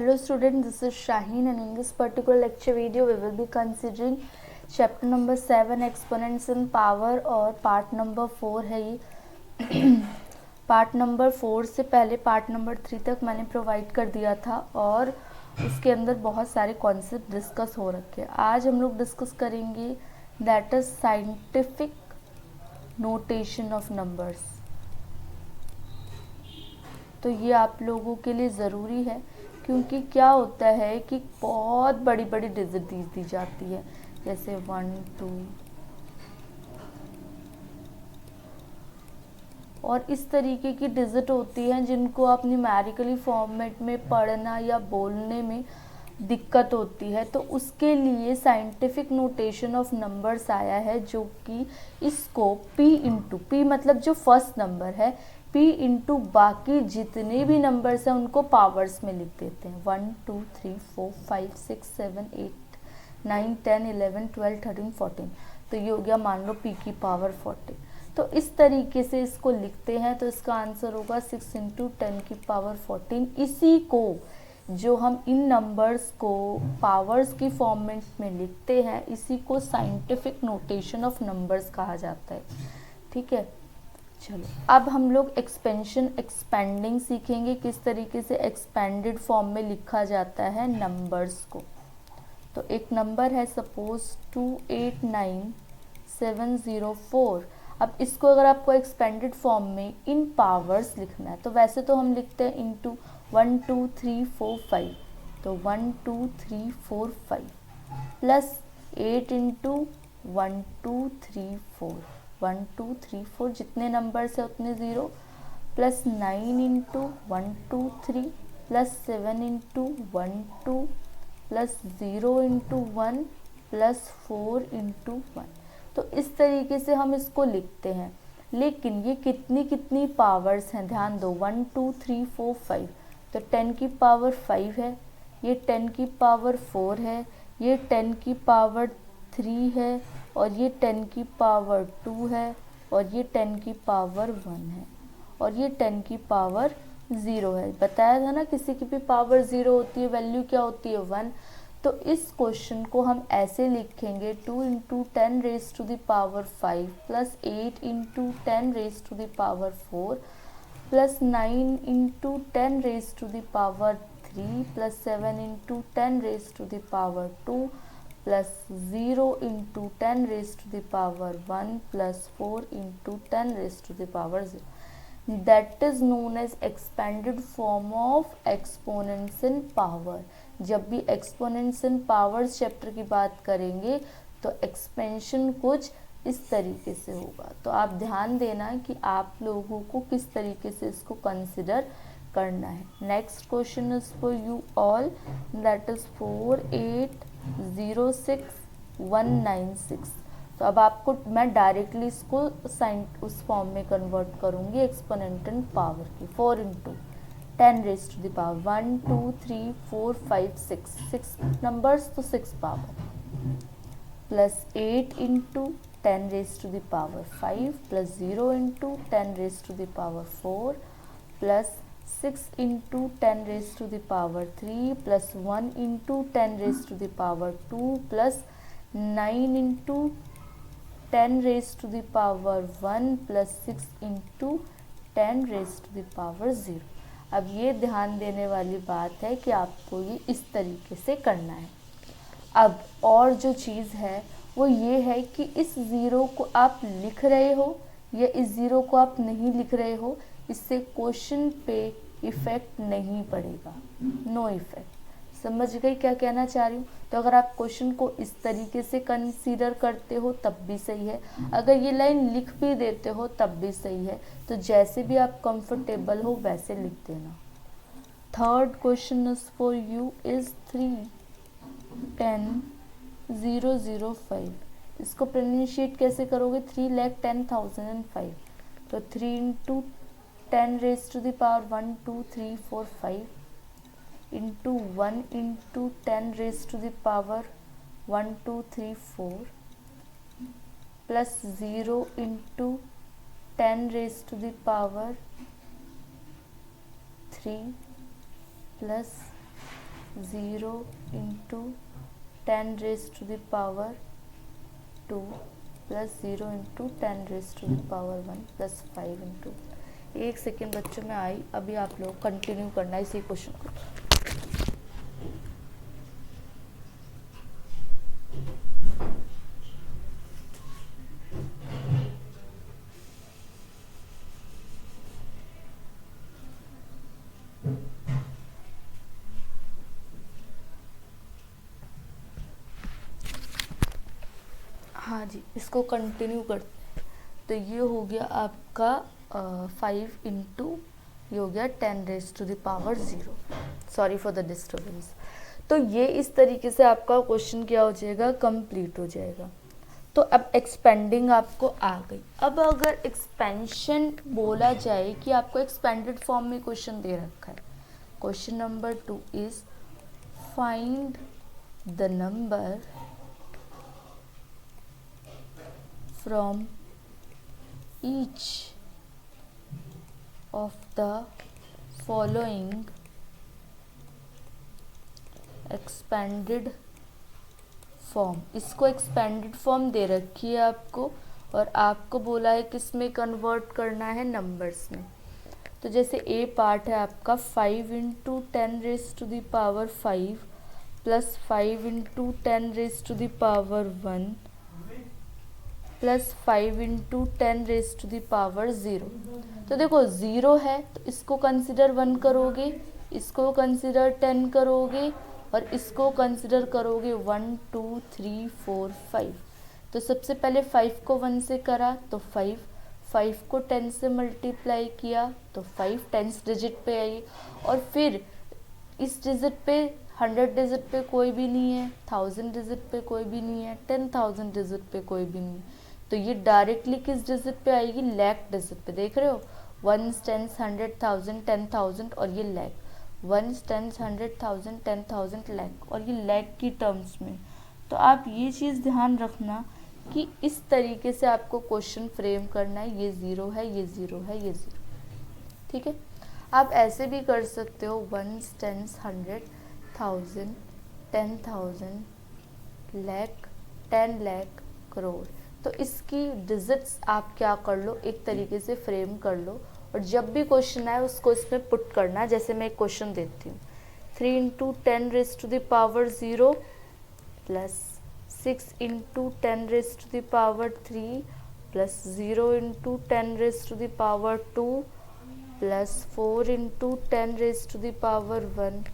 Hello students, this is Shaheen and in this particular lecture video we will be considering chapter number 7 exponents in power और part number 4 है ये। part number 4 से पहले part number 3 तक मैंने provide कर दिया था और उसके अंदर बहुत सारे कॉन्सेप्ट डिस्कस हो रखे हैं। आज हम लोग डिस्कस करेंगे that is scientific notation of numbers. तो ये आप लोगों के लिए ज़रूरी है क्योंकि क्या होता है कि बहुत बड़ी बड़ी डिजिट दी जाती है, जैसे 1 2 और इस तरीके की डिजिट होती हैं जिनको आप न्यूमेरिकली फॉर्मेट में पढ़ना या बोलने में दिक्कत होती है। तो उसके लिए साइंटिफिक नोटेशन ऑफ नंबर्स आया है जो कि इसको p मतलब जो फर्स्ट नंबर है p इंटू बाकी जितने भी नंबर्स हैं उनको पावर्स में लिख देते हैं। 1 2 3 4 5 6 7 8 9 10 11 12 13 14। तो ये हो गया मान लो p की पावर 40। तो इस तरीके से इसको लिखते हैं तो इसका आंसर होगा 6 इंटू 10 की पावर 14। इसी को जो हम इन नंबर्स को पावर्स की फॉर्मेट में लिखते हैं इसी को साइंटिफिक नोटेशन ऑफ नंबर्स कहा जाता है। ठीक है, चलो अब हम लोग एक्सपेंडिंग सीखेंगे, किस तरीके से एक्सपेंडेड फॉर्म में लिखा जाता है नंबर्स को। तो एक नंबर है सपोज 289704। अब इसको अगर आपको एक्सपेंडेड फॉर्म में इन पावर्स लिखना है तो वैसे तो हम लिखते हैं इंटू 1 2 3 4 5। तो 1 2 3 4 5 प्लस 8 इंटू 1 2 3 4 1 2 3 4 जितने नंबर्स है उतने zero, plus 9 into 1 2 3 plus 7 into 1 2 plus 0 into 1 plus 4 into 1। तो इस तरीके से हम इसको लिखते हैं। लेकिन ये कितनी कितनी पावर्स हैं ध्यान दो, 1 2 3 4 5। तो 10 की पावर 5 है, ये 10 की पावर 4 है, ये 10 की पावर 3 है और ये 10 की पावर 2 है और ये 10 की पावर 1 है और ये 10 की पावर 0 है। बताया था ना किसी की भी पावर 0 होती है, वैल्यू क्या होती है 1। तो इस क्वेश्चन को हम ऐसे लिखेंगे 2 into 10 raise to the power 5 plus 8 into 10 raise to the power 4 plus 9 into 10 raise to the power 3 plus 7 into 10 raise to the power 2 plus 0 into 10 raise to the power 1 plus 4 into 10 raise to the power 0। That is known as expanded form of exponents in power. जब भी exponents इन powers chapter की बात करेंगे तो expansion कुछ इस तरीके से होगा। तो आप ध्यान देना कि आप लोगों को किस तरीके से इसको कंसिडर करना है। Next question is for you all, that is 4806196। तो अब आपको मैं डायरेक्टली इसको साइन उस फॉर्म में कन्वर्ट करूंगी एक्सपोनेंट इन पावर की। 4 into 10 raise to the power 1 2 3 4 5 6 numbers तो 6 power plus 8 into 10 raise to the power 5 plus 0 into 10 raise to the power 4 plus 6 into 10 raise to the power 3 plus 1 into 10 raise to the power 2 plus 9 into 10 raise to the power 1 plus 6 into 10 raise to the power 0। अब ये ध्यान देने वाली बात है कि आपको ये इस तरीके से करना है। अब और जो चीज़ है वो ये है कि इस ज़ीरो को आप लिख रहे हो या इस ज़ीरो को आप नहीं लिख रहे हो, इससे क्वेश्चन पे इफ़ेक्ट नहीं पड़ेगा, नो इफ़ेक्ट। समझ गई क्या कहना चाह रही हूँ। तो अगर आप क्वेश्चन को इस तरीके से कंसीडर करते हो तब भी सही है, अगर ये लाइन लिख भी देते हो तब भी सही है। तो जैसे भी आप कंफर्टेबल हो वैसे लिख देना। Third question is for you is 310,005। इसको प्रोनाउंशिएट कैसे करोगे, 3,10,005। तो 3 into 10 raise to the power 1 2 3 4 5 into 1 into 10 raise to the power 1 2 3 4 plus 0 into 10 raise to the power 3 plus 0 into 10 raise to the power 2 plus 0 into 10 raise to the power 1 plus 5 into. एक second बच्चों में आई, अभी आप लोग continue करना है इसी question को। हाँ जी, इसको कंटिन्यू करते। तो ये हो गया आपका 5 इंटू, ये हो गया 10 raise to the power 0। Sorry for the disturbance. तो ये इस तरीके से आपका क्वेश्चन क्या हो जाएगा, कंप्लीट हो जाएगा। तो अब एक्सपेंडिंग आपको आ गई। अब अगर एक्सपेंशन बोला जाए कि आपको एक्सपेंडेड फॉर्म में क्वेश्चन दे रखा है, question number 2 is find the number from each of the following expanded form। इसको एक्सपेंडेड फॉर्म दे रखी है आपको, और आपको बोला है किस में कन्वर्ट करना है, नंबर्स में। तो जैसे ए पार्ट है आपका 5 into 10 raise to the power 5 plus 5 into 10 raise to the power 1 plus 5 into 10 raise to the power 0। तो देखो 0 है तो इसको कंसिडर 1 करोगे, इसको कंसिडर 10 करोगे, और इसको कंसिडर करोगे 1 2 3 4 5। तो सबसे पहले 5 को 1 से करा तो 5 को 10 से मल्टीप्लाई किया तो 5 10th डिजिट पे आई, और फिर इस डिजिट पे 100 डिजिट पे कोई भी नहीं है, 1000 डिजिट पे कोई भी नहीं है, 10,000 डिजिट पे कोई भी नहीं है। तो ये डायरेक्टली किस डिजिट पे आएगी, लाख डिजिट पे। देख रहे हो, 1 10 100,000 10,000, और ये लाख 1 10 100,000 10,000 लाख, और ये लाख की टर्म्स में। तो आप ये चीज़ ध्यान रखना कि इस तरीके से आपको क्वेश्चन फ्रेम करना है, ये 0 है, ये 0 है, ये 0। ठीक है, आप ऐसे भी कर सकते हो 1 10 100,000 10,000 लाख 10 लाख करोड़। तो इसकी डिजिट्स आप क्या कर लो, एक तरीके से फ्रेम कर लो, और जब भी क्वेश्चन आए उसको इसमें पुट करना। जैसे मैं एक क्वेश्चन देती हूँ, 3 into 10 raise to the power 0 plus 6 into 10 raise to the power 3 plus 0 into 10 raise to the power 2 plus 4 into 10 raise to the power 1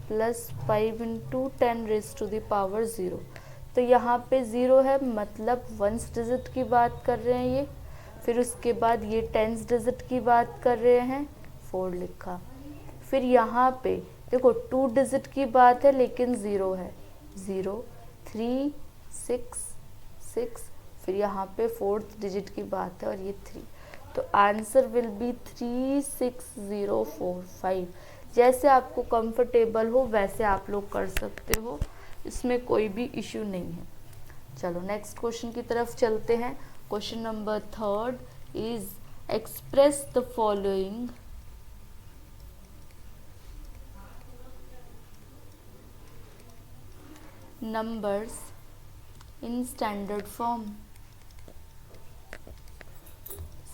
plus 5 into 10 raise to the power 0। तो यहाँ पे 0 है, मतलब 1st डिजिट की बात कर रहे हैं ये। फिर उसके बाद ये 10th डिजिट की बात कर रहे हैं, 4 लिखा। फिर यहाँ पे देखो 2 डिजिट की बात है लेकिन 0 है, 0 3 6 6। फिर यहाँ पे 4th डिजिट की बात है और ये 3। तो आंसर विल बी 36045। जैसे आपको कंफर्टेबल हो वैसे आप लोग कर सकते हो, इसमें कोई भी इश्यू नहीं है। चलो नेक्स्ट क्वेश्चन की तरफ चलते हैं। Question number 3 is express the following numbers in standard form.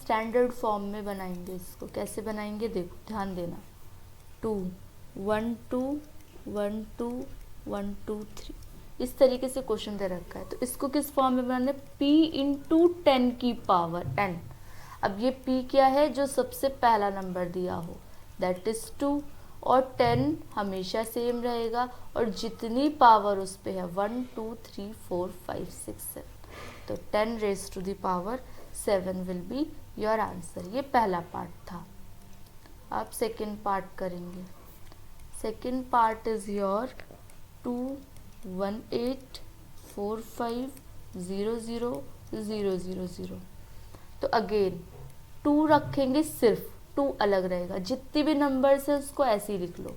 Standard form में बनाएंगे इसको। कैसे बनाएंगे देखो, ध्यान देना। 2 1 2 1 2 1 2 3 इस तरीके से क्वेश्चन दे रखा है। तो इसको किस फॉर्म में बनाना है, p इंटू 10 की पावर n। अब ये p क्या है, जो सबसे पहला नंबर दिया हो, दैट इज 2, और 10 हमेशा सेम रहेगा, और जितनी पावर उस पे है 1 2 3 4 5 6 7, तो 10 raise to the power 7 will be your answer. ये पहला पार्ट था। आप सेकेंड पार्ट करेंगे। Second part is your 2 1 8 4 5 0 0 0 0 0। तो अगेन 2 रखेंगे, सिर्फ 2 अलग रहेगा। जितनी भी नंबर्स है उसको ऐसे ही लिख लो,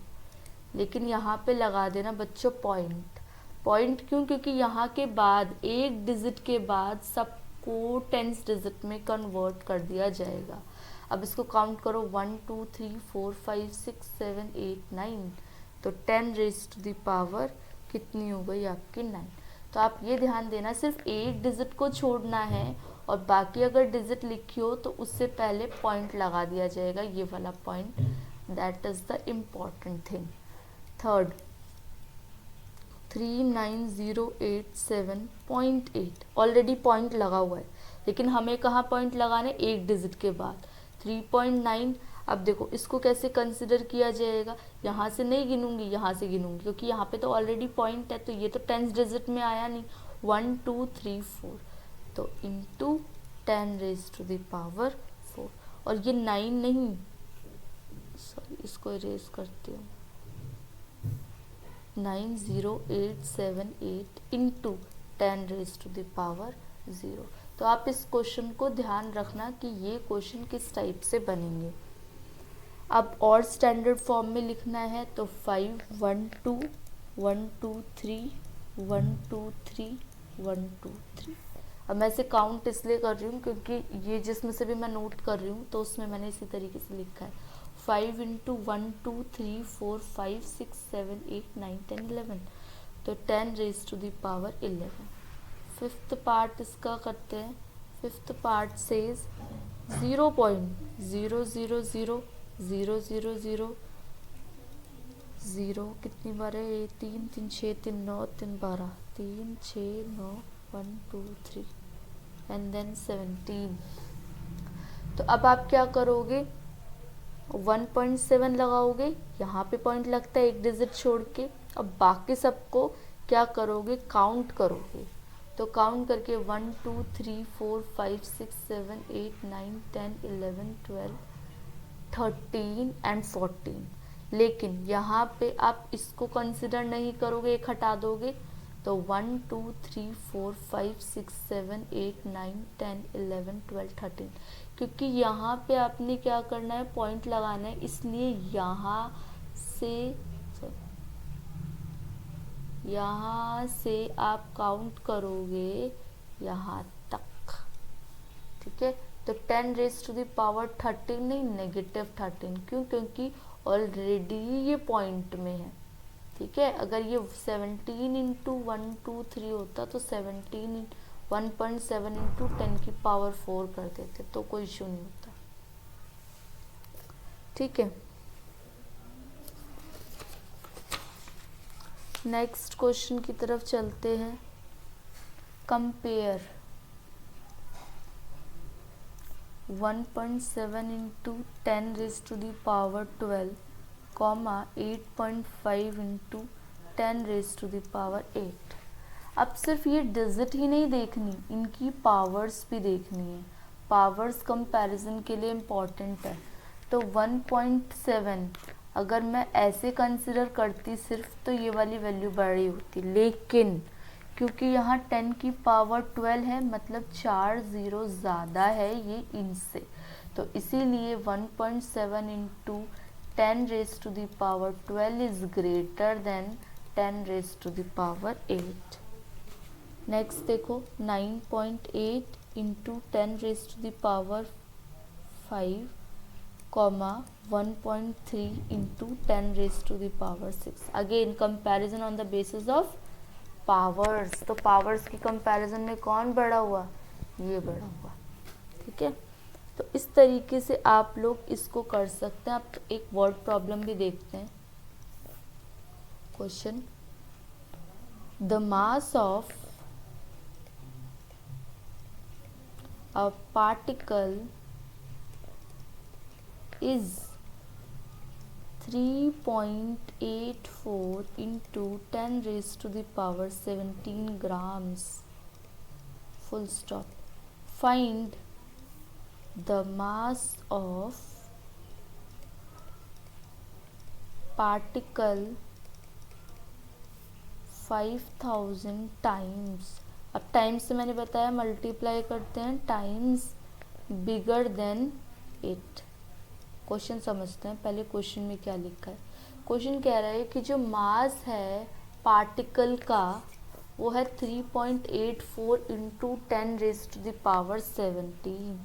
लेकिन यहाँ पे लगा देना बच्चों पॉइंट। पॉइंट क्यों, क्योंकि यहाँ के बाद एक डिजिट के बाद सबको 10th डिजिट में कन्वर्ट कर दिया जाएगा। अब इसको काउंट करो 1 2 3 4 5 6 7 8 9। तो तो 10 रेज़ टू द पावर कितनी हो गई आपकी 9। तो आप ये ध्यान देना, सिर्फ एक डिजिट को छोड़ना है और बाकी अगर डिजिट लिखी हो तो उससे पहले पॉइंट लगा दिया जाएगा, ये वाला point, that is the important thing. Third 39087.8 already point लगा हुआ है, लेकिन हमें कहाँ पॉइंट लगाना है, एक डिजिट के बाद 3.9। अब देखो इसको कैसे कंसिडर किया जाएगा, यहाँ से नहीं गिनूंगी, यहाँ से गिनूंगी, क्योंकि यहाँ पे तो ऑलरेडी पॉइंट है, तो ये तो 10 डिजिट में आया नहीं, 1 2 3 4, तो into 10 raise to the power 4। और ये 9 नहीं, सॉरी इसको इरेज करती हूँ, 90878 into 10 raise to the power 0। तो आप इस क्वेश्चन को ध्यान रखना कि ये क्वेश्चन किस टाइप से बनेंगे। अब और स्टैंडर्ड फॉर्म में लिखना है तो 5 1 2 1 2 3 1 2 3 1 2 3। अब मैं इसे काउंट इसलिए कर रही हूँ क्योंकि ये जिसमें से भी मैं नोट कर रही हूँ तो उसमें मैंने इसी तरीके से लिखा है। 5 इंटू 1 2 3 4 5 6 7 8 9 10 11, तो 10 raise to the power 11। Fifth part इसका करते हैं। फिफ्थ पार्ट सेज 0.000 000 0 कितनी बार है, 3 3 6 3 9 3 12 3 6 9 1 2 3 एंड देन 17। तो अब आप क्या करोगे, 1.7 लगाओगे, यहाँ पे पॉइंट लगता है एक डिजिट छोड़ के। अब बाकी सबको क्या करोगे, काउंट करोगे। तो काउंट करके 1 2 3 4 5 6 7 8 9 10 11 12 13 एंड 14। लेकिन यहाँ पे आप इसको कंसिडर नहीं करोगे, एक हटा दोगे, तो 1 2 3 4 5 6 7 8 9 10 11 12 13, क्योंकि यहाँ पे आपने क्या करना है, पॉइंट लगाना है, इसलिए यहाँ से आप काउंट करोगे यहाँ तक, ठीक है। तो 10 रेज़ टू द पावर 13 नहीं, -13, क्यों, क्योंकि ऑलरेडी ये पॉइंट में है, ठीक है। अगर ये 17 इंटू 1 2 3 होता तो 17 1.7 इंटू 10 की पावर 4 कर देते, तो कोई इशू नहीं होता, ठीक है। नेक्स्ट क्वेश्चन की तरफ चलते हैं। Compare 1.7 into 10 raise to the power 12, 8.5 into 10 raise to the power 8। अब सिर्फ ये डिजिट ही नहीं देखनी, इनकी पावर्स भी देखनी है। पावर्स कंपैरिजन के लिए इम्पॉर्टेंट है। तो 1.7 अगर मैं ऐसे कंसिडर करती सिर्फ, तो ये वाली वैल्यू बड़ी होती, लेकिन क्योंकि यहाँ 10 की पावर 12 है, मतलब 4 ज़ीरो ज़्यादा है ये इनसे, तो इसीलिए 1.7 into 10 raise to the power 12 is greater than 10 raise to the power 8। Next देखो 9.8 into 10 raise to the power 5, 1.3 into 10 raise to the power 6। Again comparison on the basis of powers. तो powers की comparison में कौन बड़ा हुआ, ये बड़ा हुआ, ठीक है। तो इस तरीके से आप लोग इसको कर सकते हैं। आप तो एक वर्ड प्रॉब्लम भी देखते हैं। Question, the mass of a particle is 3.84 into 10 raised to the power 17 grams, full stop. Find the mass of particle 5000 times, अब टाइम्स से मैंने बताया मल्टीप्लाई करते हैं, टाइम्स बिगर देन 8। क्वेश्चन समझते हैं पहले, क्वेश्चन में क्या लिखा है। क्वेश्चन कह रहा है कि जो मास है पार्टिकल का वो है 3.84 into 10 raise to the power 17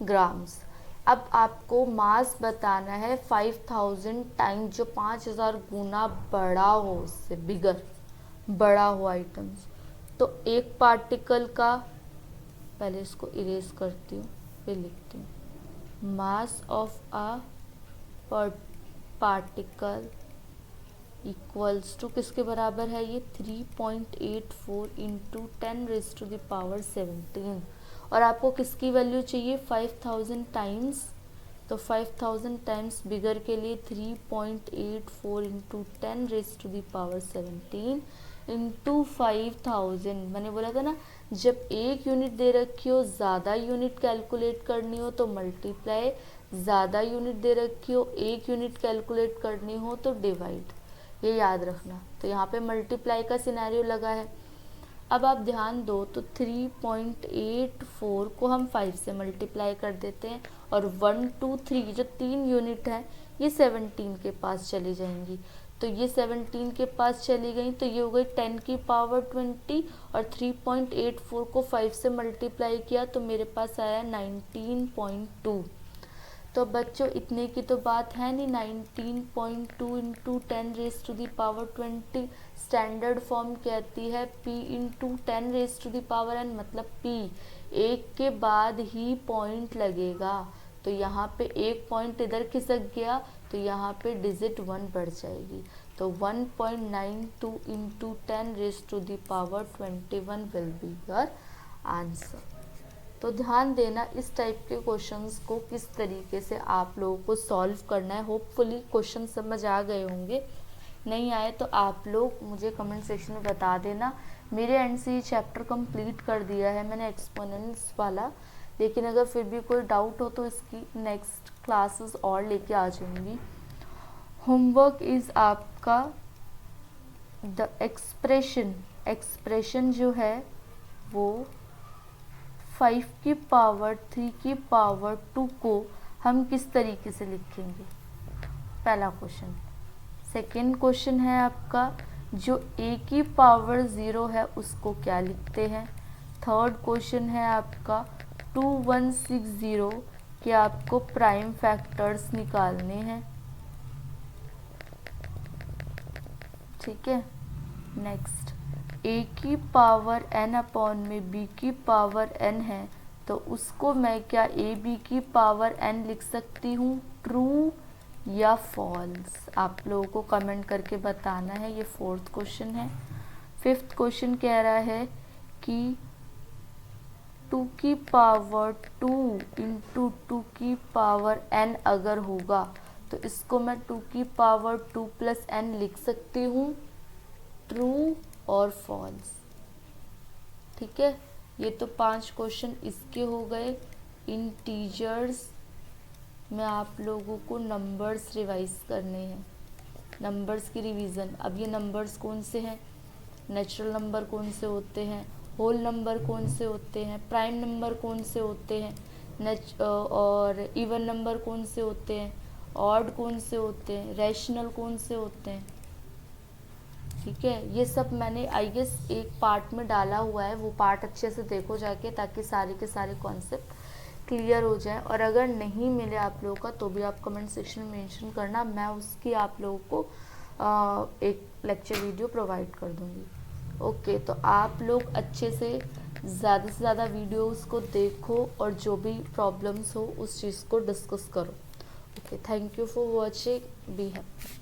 grams. अब आपको मास बताना है 5000 टाइम, जो 5000 गुना बड़ा हो, उससे बिगर, बड़ा हो आइटम्स। तो एक पार्टिकल का, पहले इसको इरेज करती हूँ फिर लिखती हूँ, mass of a particle equals to किसके बराबर है ये, 3.84 इंटू 10⁻17। और आपको किसकी वैल्यू चाहिए, 5000 टाइम्स। तो 5000 टाइम्स बिगर के लिए 3.84 इंटू 10⁻17 इंटू 5000। मैंने बोला था ना, जब एक यूनिट दे रखी हो, ज़्यादा यूनिट कैलकुलेट करनी हो तो मल्टीप्लाई, ज़्यादा यूनिट दे रखी हो, एक यूनिट कैलकुलेट करनी हो तो डिवाइड, ये याद रखना। तो यहाँ पे मल्टीप्लाई का सिनेरियो लगा है। अब आप ध्यान दो तो 3.84 को हम 5 से मल्टीप्लाई कर देते हैं, और 1 2 3 जो 3 यूनिट है ये 17 के पास चली जाएंगी। तो ये 17 के पास चली गई तो ये हो गई 10 की पावर 20, और 3.84 को 5 से मल्टीप्लाई किया तो मेरे पास आया 19.2। तो बच्चों इतने की तो बात है नहीं, 19.2 इंटू 10⁻20 स्टैंडर्ड फॉर्म कहती है p इंटू 10⁻n, मतलब p एक के बाद ही पॉइंट लगेगा। तो यहाँ पे एक पॉइंट इधर खिसक गया तो यहाँ पे डिजिट 1 बढ़ जाएगी। तो 1.92 into 10⁻21 will be your answer. तो ध्यान देना इस टाइप के क्वेश्चंस को किस तरीके से आप लोगों को सॉल्व करना है। होपफुली क्वेश्चन समझ आ गए होंगे, नहीं आए तो आप लोग मुझे कमेंट सेक्शन में बता देना। मेरे एंड से ये चैप्टर कंप्लीट कर दिया है मैंने एक्सपोनेंट्स वाला, लेकिन अगर फिर भी कोई डाउट हो तो इसकी नेक्स्ट क्लासेस और लेके आ जाऊँगी। होमवर्क इज़ आपका द एक्सप्रेशन जो है वो 5 की पावर 3 की पावर 2 को हम किस तरीके से लिखेंगे, पहला क्वेश्चन। सेकेंड क्वेश्चन है आपका जो a की पावर 0 है उसको क्या लिखते हैं। थर्ड क्वेश्चन है आपका 2160 के आपको प्राइम फैक्टर्स निकालने हैं, ठीक है। नेक्स्ट a की पावर n अपॉन में b की पावर n है, तो उसको मैं क्या a b की पावर n लिख सकती हूँ, ट्रू या फॉल्स, आप लोगों को कमेंट करके बताना है। ये फोर्थ क्वेश्चन है। फिफ्थ क्वेश्चन कह रहा है कि 2 की पावर 2 इंटू 2 की पावर n अगर होगा तो इसको मैं 2 की पावर 2 प्लस n लिख सकती हूँ, ट्रू और फॉल्स, ठीक है। ये तो 5 क्वेश्चन इसके हो गए। इंटीजर्स में आप लोगों को नंबर्स रिवाइज करने हैं, नंबर्स की रिवीजन। अब ये नंबर्स कौन से हैं, नेचुरल नंबर कौन से होते हैं, होल नंबर कौन से होते हैं, प्राइम नंबर कौन से होते हैं, और इवन नंबर कौन से होते हैं, ऑड कौन से होते हैं, रैशनल कौन से होते हैं, ठीक है। ये सब मैंने आई गेस एक पार्ट में डाला हुआ है, वो पार्ट अच्छे से देखो जाके, ताकि सारे के सारे कॉन्सेप्ट क्लियर हो जाए। और अगर नहीं मिले आप लोगों का तो भी आप कमेंट सेक्शन में मेंशन करना, मैं उसकी आप लोगों को एक लेक्चर वीडियो प्रोवाइड कर दूँगी। ओके, तो आप लोग अच्छे से ज़्यादा वीडियोस को देखो और जो भी प्रॉब्लम्स हो उस चीज़ को डिस्कस करो। Okay, thank you for watching, be happy.